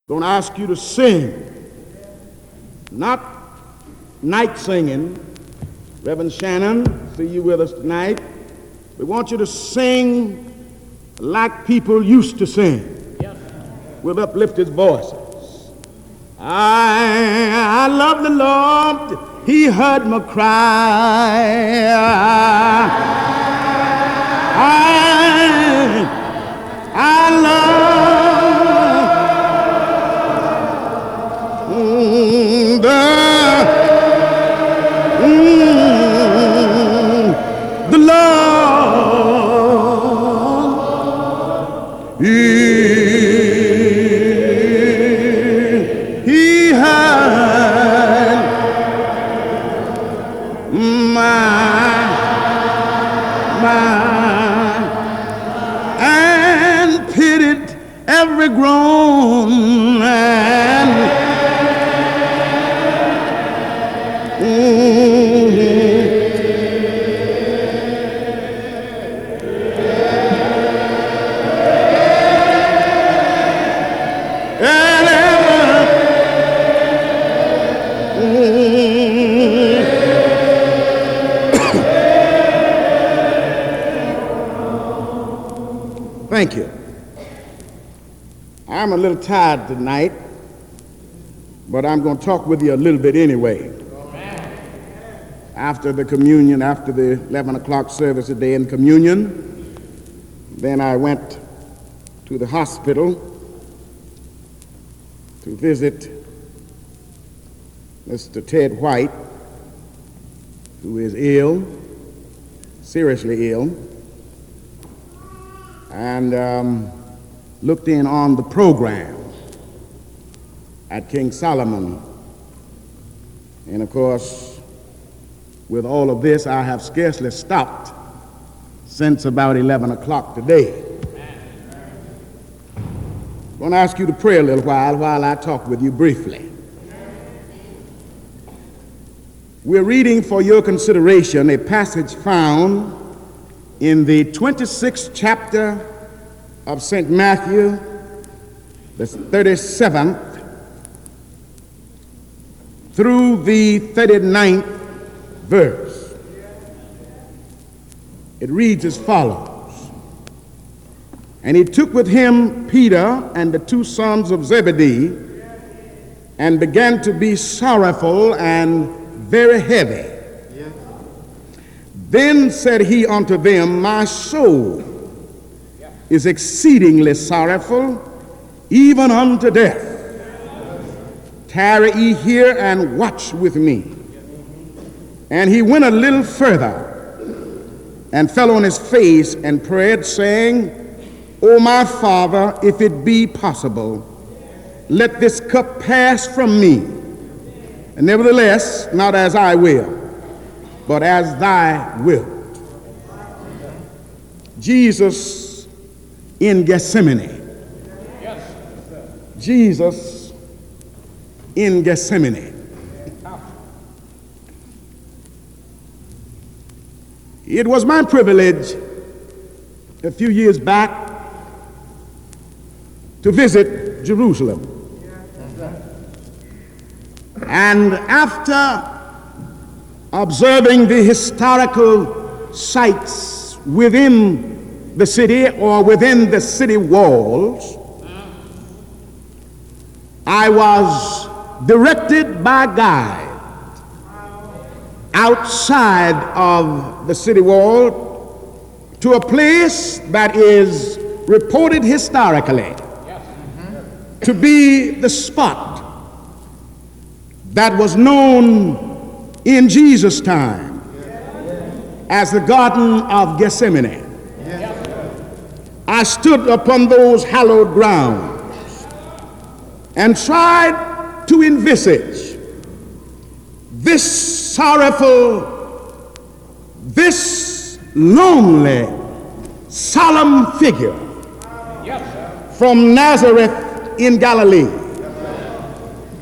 Going to ask you to sing, not night singing. Reverend Shannon, see you with us tonight. We want you to sing like people used to sing, with uplifted voices. I love the Lord, He heard my cry. I love the Lord. He heard my and pitied every groan and Thank you. I'm a little tired tonight, but I'm going to talk with you a little bit anyway. After the communion, after the 11 o'clock service today in communion, then I went to the hospital to visit Mr. Ted White, who is ill, seriously ill, and looked in on the program at King Solomon. And of course, with all of this, I have scarcely stopped since about 11 o'clock today. I'm going to ask you to pray a little while I talk with you briefly. We're reading for your consideration a passage found in the 26th chapter of St. Matthew, the 37th through the 39th verse. It reads as follows: And he took with him Peter and the two sons of Zebedee, and began to be sorrowful and very heavy. Then said he unto them, My soul is exceedingly sorrowful, even unto death. Tarry ye here and watch with me. And he went a little further and fell on his face and prayed, saying, O my Father, if it be possible, let this cup pass from me. And nevertheless, not as I will, but as thy will. Jesus in Gethsemane. Jesus in Gethsemane. It was my privilege a few years back to visit Jerusalem. And after observing the historical sites within the city or within the city walls, I was directed by guide outside of the city wall to a place that is reported historically to be the spot that was known in Jesus' time as the Garden of Gethsemane. I stood upon those hallowed grounds and tried to envisage this sorrowful, this lonely, solemn figure from Nazareth in Galilee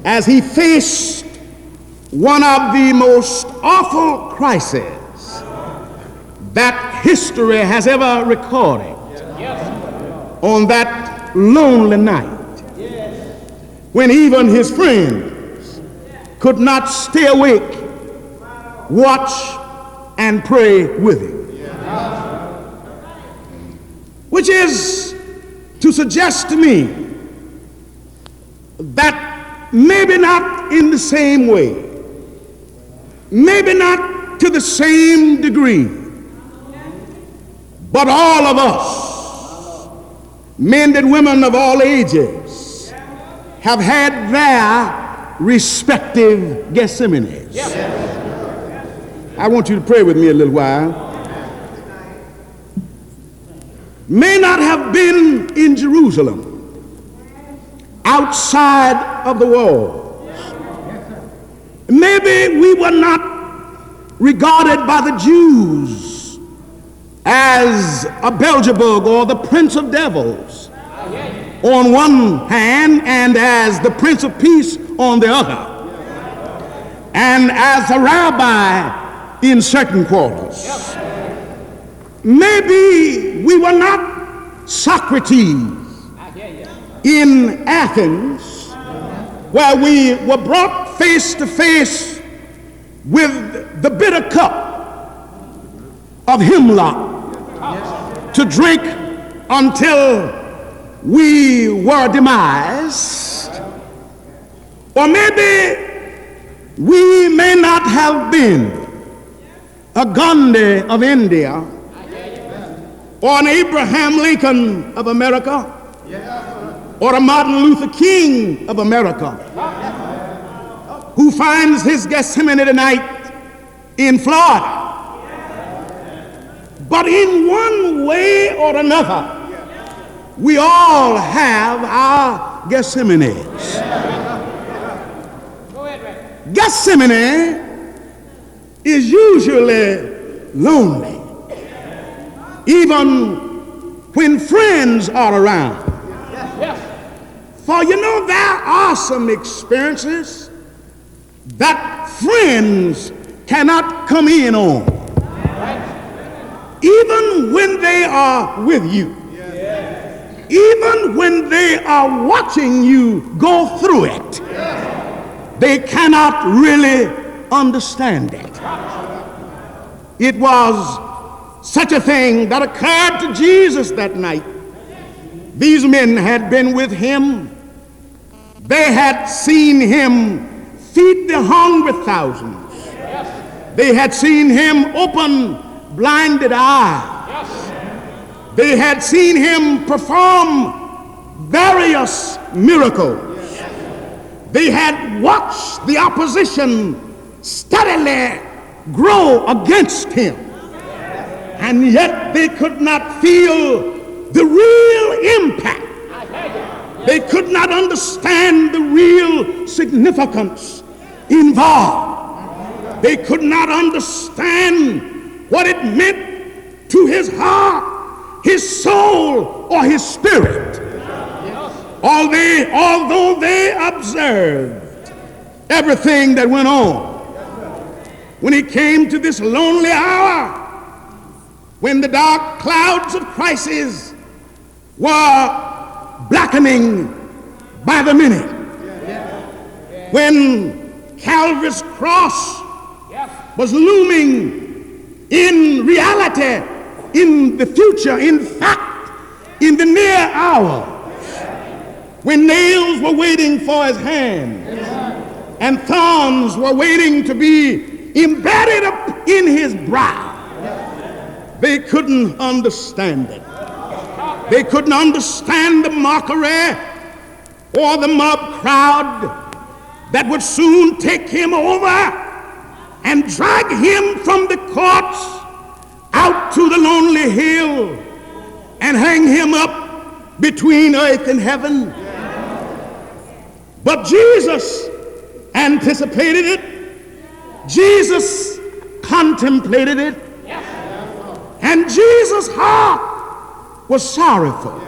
as he faced one of the most awful crises that history has ever recorded on that lonely night. when even his friends could not stay awake, watch, and pray with him. Which is to suggest to me that maybe not in the same way, maybe not to the same degree, but all of us, men and women of all ages, have had their respective Gethsemanes. I want you to pray with me a little while. May not have been in Jerusalem, outside of the walls. Maybe we were not regarded by the Jews as a Beelzebub or the prince of devils on one hand, and as the prince of peace on the other, and as a rabbi in certain quarters. Maybe we were not Socrates in Athens, where we were brought face to face with the bitter cup of hemlock to drink until we were demised. Or maybe we may not have been a Gandhi of India, or an Abraham Lincoln of America, or a Martin Luther King of America, who finds his Gethsemane tonight in Florida. But in one way or another, we all have our Gethsemanes. Gethsemane is usually lonely, even when friends are around. For you know, there are some experiences that friends cannot come in on, even when they are with you, even when they are watching you go through it. They cannot really understand it. It was such a thing that occurred to Jesus that night. These men had been with him. They had seen him feed the hungry thousands. They had seen him open blinded eyes. They had seen him perform various miracles. They had watched the opposition steadily grow against him. And yet they could not feel the real impact. They could not understand the real significance involved. They could not understand what it meant to his heart, his soul, or his spirit. Although they observed everything that went on, when he came to this lonely hour, when the dark clouds of crisis were blackening by the minute, when Calvary's cross was looming in reality, in the future, in fact, in the near hour, when nails were waiting for his hand and thorns were waiting to be embedded up in his brow, they couldn't understand it. They couldn't understand the mockery or the mob crowd that would soon take him over and drag him from the courts out to the lonely hill and hang him up between earth and heaven. But Jesus anticipated it. Jesus contemplated it. And Jesus' heart was sorrowful.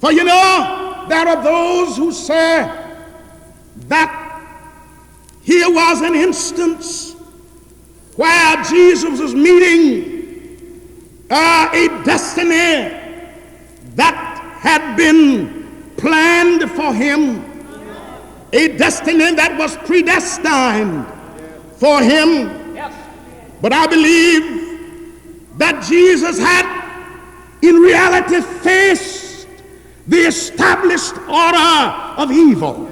For you know, there are those who say that here was an instance where Jesus was meeting a destiny that had been planned for him, a destiny that was predestined for him. But I believe that Jesus had in reality faced the established order of evil.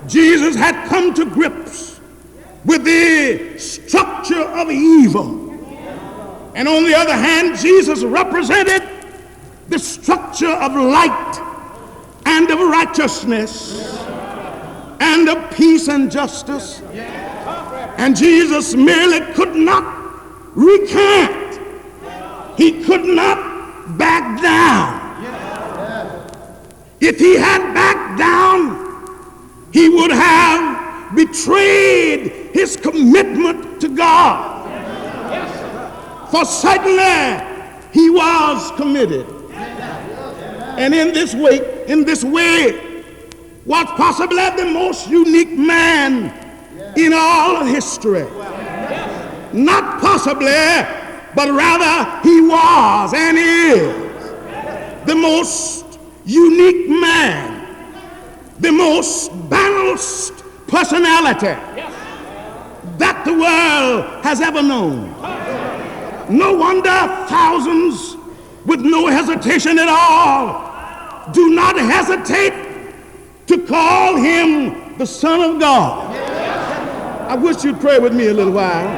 Jesus had come to grips with the structure of evil. And on the other hand, Jesus represented the structure of light and of righteousness and of peace and justice. And Jesus merely could not recant. He could not back down. If he had backed down, he would have betrayed his commitment to God. For certainly he was committed. And in this way was possibly the most unique man in all of history. Not possibly, but rather he was and is the most unique man, the most balanced personality that the world has ever known. No wonder thousands, with no hesitation at all, do not hesitate to call him the Son of God. I wish you'd pray with me a little while.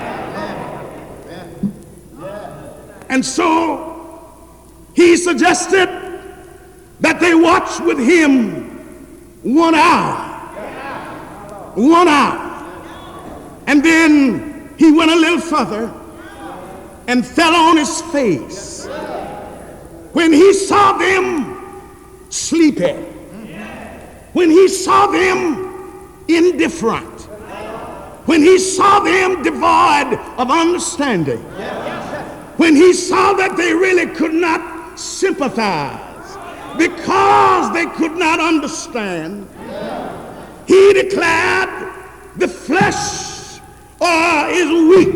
And so he suggested that they watch with him 1 hour. 1 hour. And then he went a little further and fell on his face when he saw them sleeping, when he saw them indifferent, when he saw them devoid of understanding, when he saw that they really could not sympathize because they could not understand. He declared the flesh is weak,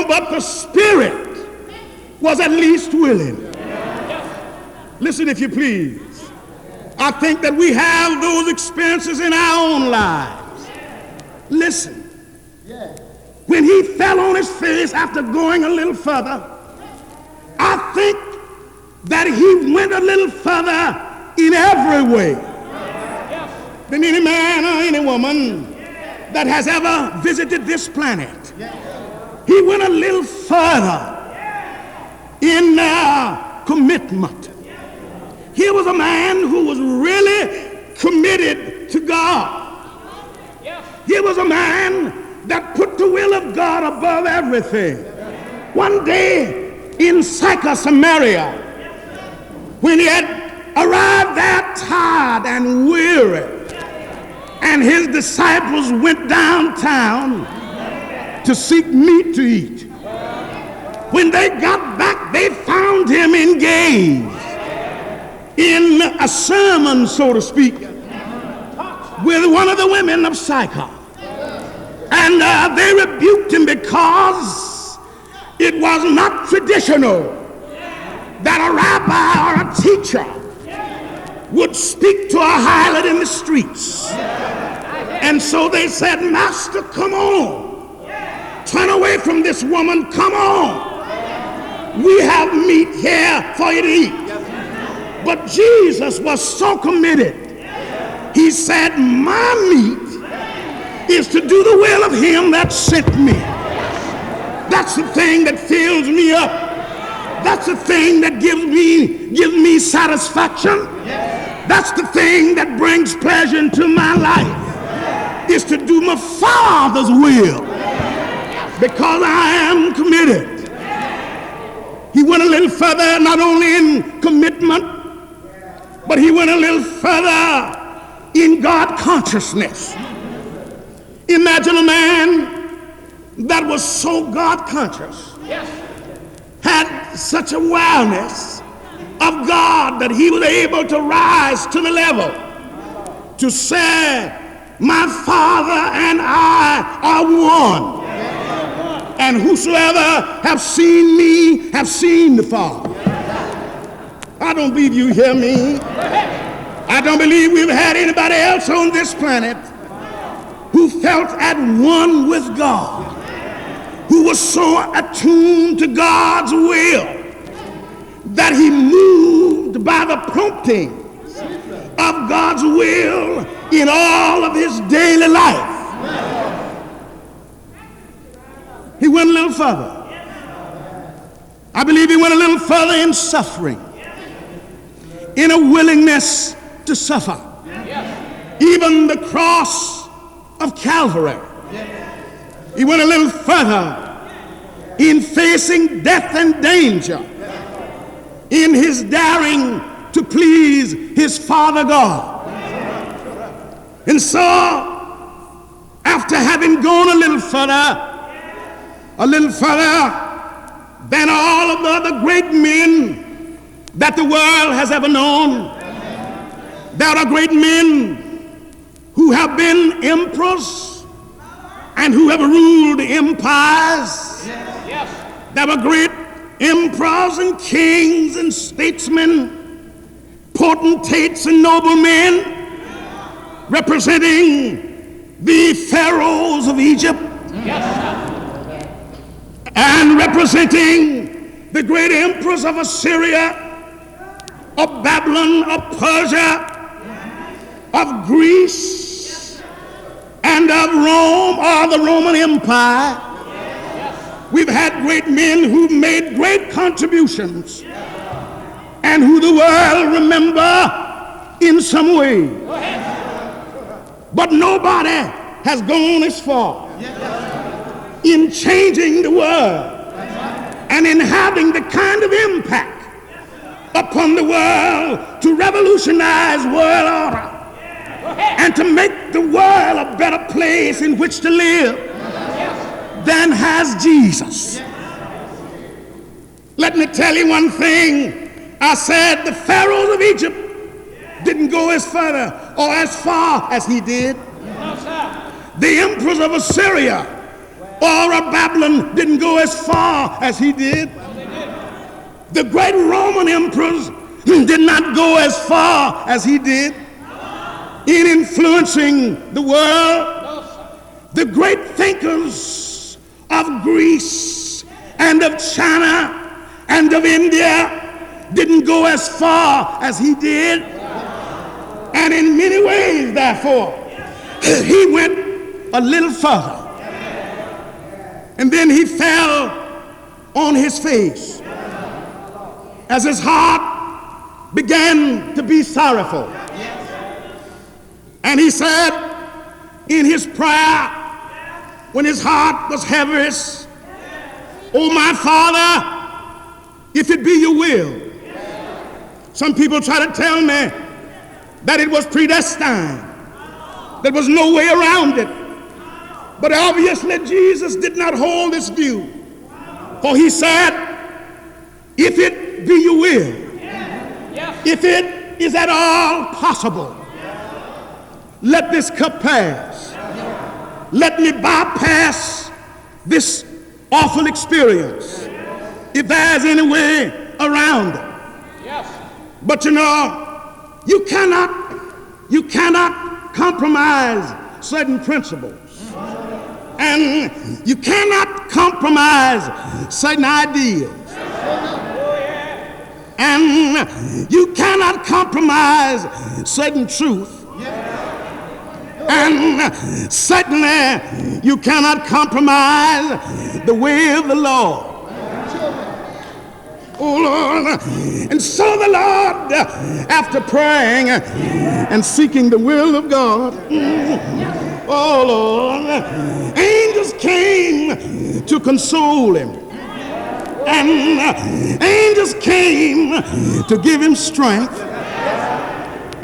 but the spirit was at least willing. Listen, if you please. I think that we have those experiences in our own lives. Listen. When he fell on his face after going a little further, I think that he went a little further in every way than any man or any woman that has ever visited this planet. He went a little further in commitment. Here was a man who was really committed to God. Here was a man that put the will of God above everything. One day in Sychar, Samaria, when he had arrived there tired and weary, and his disciples went downtown to seek meat to eat. When they got back, they found him engaged in a sermon, so to speak, with one of the women of Sychar. And they rebuked him because it was not traditional that a rabbi or a teacher would speak to a harlot in the streets. And so they said, Master, come on. Turn away from this woman. Come on. We have meat here for you to eat. But Jesus was so committed. He said, my meat is to do the will of him that sent me. That's the thing that fills me up. That's the thing that gives me satisfaction. That's the thing that brings pleasure into my life, is to do my Father's will, because I am committed. He went a little further, not only in commitment, but he went a little further in God consciousness. Imagine a man that was so God conscious, had such awareness of God that he was able to rise to the level to say, my Father and I are one. And whosoever have seen me have seen the Father. I don't believe you hear me. I don't believe we've had anybody else on this planet who felt at one with God, who was so attuned to God's will that he moved by the prompting of God's will in all of his daily life. He went a little further. I believe he went a little further in suffering, in a willingness to suffer. Even the cross of Calvary. He went a little further in facing death and danger, in his daring to please his Father God. And so, after having gone a little further than all of the other great men that the world has ever known, there are great men who have been emperors and who have ruled empires. There were great emperors and kings and statesmen, potentates and noblemen, representing the pharaohs of Egypt, and representing the great emperors of Assyria, of Babylon, of Persia, of Greece, and of Rome, or the Roman Empire. We've had great men who made great contributions and who the world remember in some way. But nobody has gone as far in changing the world and in having the kind of impact upon the world to revolutionize world order and to make the world a better place in which to live than has Jesus. Let me tell you one thing. I said the pharaohs of Egypt didn't go as far or as far as he did. The emperors of Assyria or of Babylon didn't go as far as he did. The great Roman emperors did not go as far as he did in influencing the world. The great thinkers of Greece and of China and of India didn't go as far as he did. And in many ways, therefore, he went a little further. And then he fell on his face as his heart began to be sorrowful. And he said in his prayer, when his heart was heaviest, "Oh, my Father, if it be your will." Some people try to tell me that it was predestined. There was no way around it. But obviously Jesus did not hold this view. For he said, if it be your will, if it is at all possible, let this cup pass. Let me bypass this awful experience if there's any way around it. But you know, you cannot compromise certain principles. And you cannot compromise certain ideas. And you cannot compromise certain truth. And certainly you cannot compromise the way of the Lord. Oh Lord. And so the Lord, after praying and seeking the will of God, oh Lord, angels came to console him. And angels came to give him strength.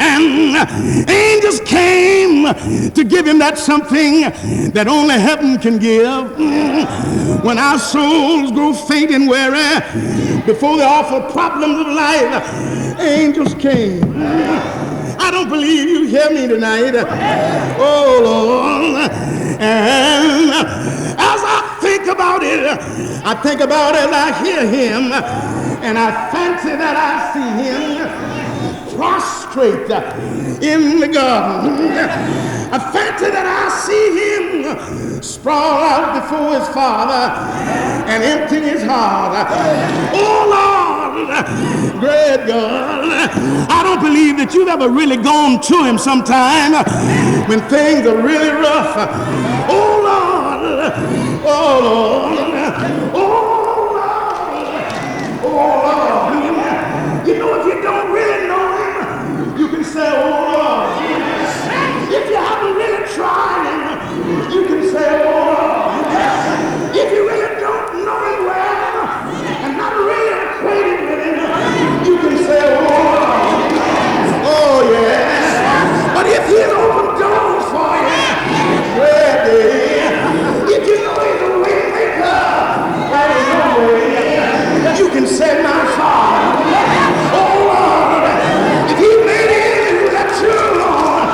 And angels came to give him that something that only heaven can give. When our souls grow faint and weary before the awful problems of life, angels came. I don't believe you hear me tonight. Oh Lord. And as I think about it as I hear him, and I fancy that I see him. prostrate in the garden. I fancy that I see him sprawl out before his father and empty his heart. Oh Lord, great God, I don't believe that you've ever really gone to him sometime when things are really rough. Oh Lord, oh Lord, oh Lord, oh Lord. You know, if you don't really know him, you can say, oh Lord. If you haven't really tried him, you can say, oh Lord. If you really don't know him well and not really acquainted with him, you can say, oh Lord. Oh yes. But if he's opened doors for you, if you know he's a way maker, you can say, my Father. Oh Lord, if he made it that true, Lord,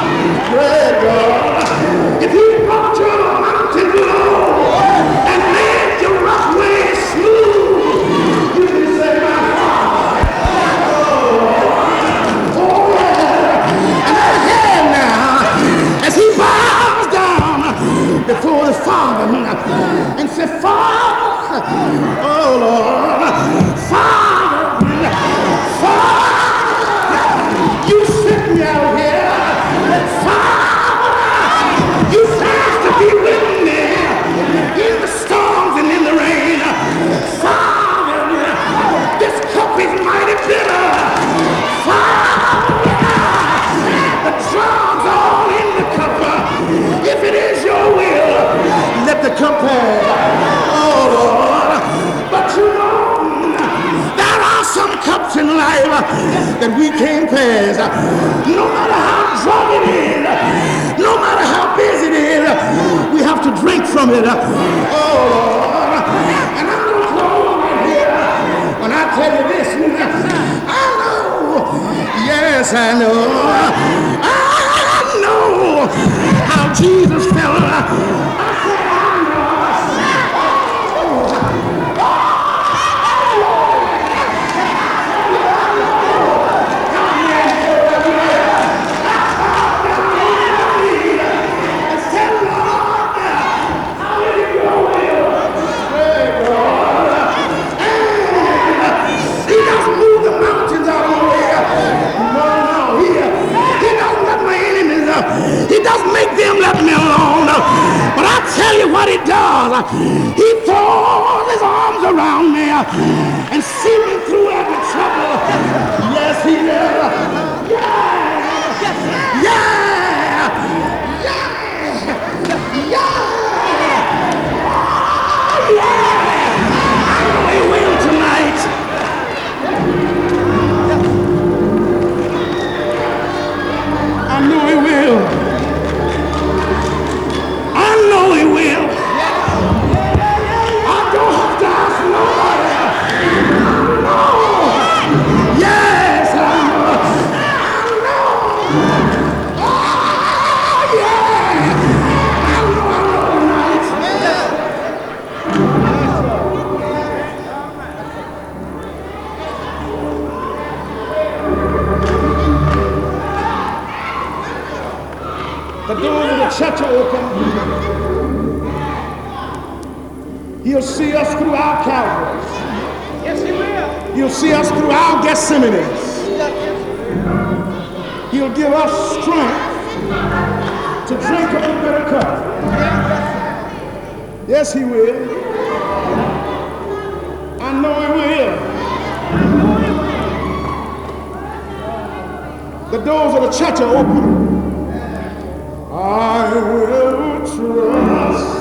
great God, if he brought you a mountain low and made your rough way smooth, you can say, my Father. Oh yeah. And that hand now, as he bows down before the Father and said, Father, oh Lord, Father, you sent me out here. Father, you promised to be with me in the storms and in the rain. Father, this cup is mighty bitter. Father, the drug's all in the cup. If it is your will, let the cup pass. Oh Lord, but you know, there are some cups in life that we can't pass. No matter how drunk it is, no matter how busy it is, we have to drink from it. Oh Lord, and I'm going to close right here when I tell you this. I know, yes I know how Jesus felt. He doesn't make them let me alone. But I tell you what he does. He throws his arms around me and see me through every trouble. Yes, he does. Yeah. Yeah. Yeah. Yeah. Yeah. I know he will tonight. I know he will. I know he will. I don't have to ask nobody. I know. Yes, I know. I know. Oh, yeah. I know tonight. The doors of the church are open. He'll see us through our Calvaries. Yes, he will. He'll see us through our Gethsemanes. He'll give us strength to drink of the bitter cup. Yes, he will. I know he will. The doors of the church are open. I will trust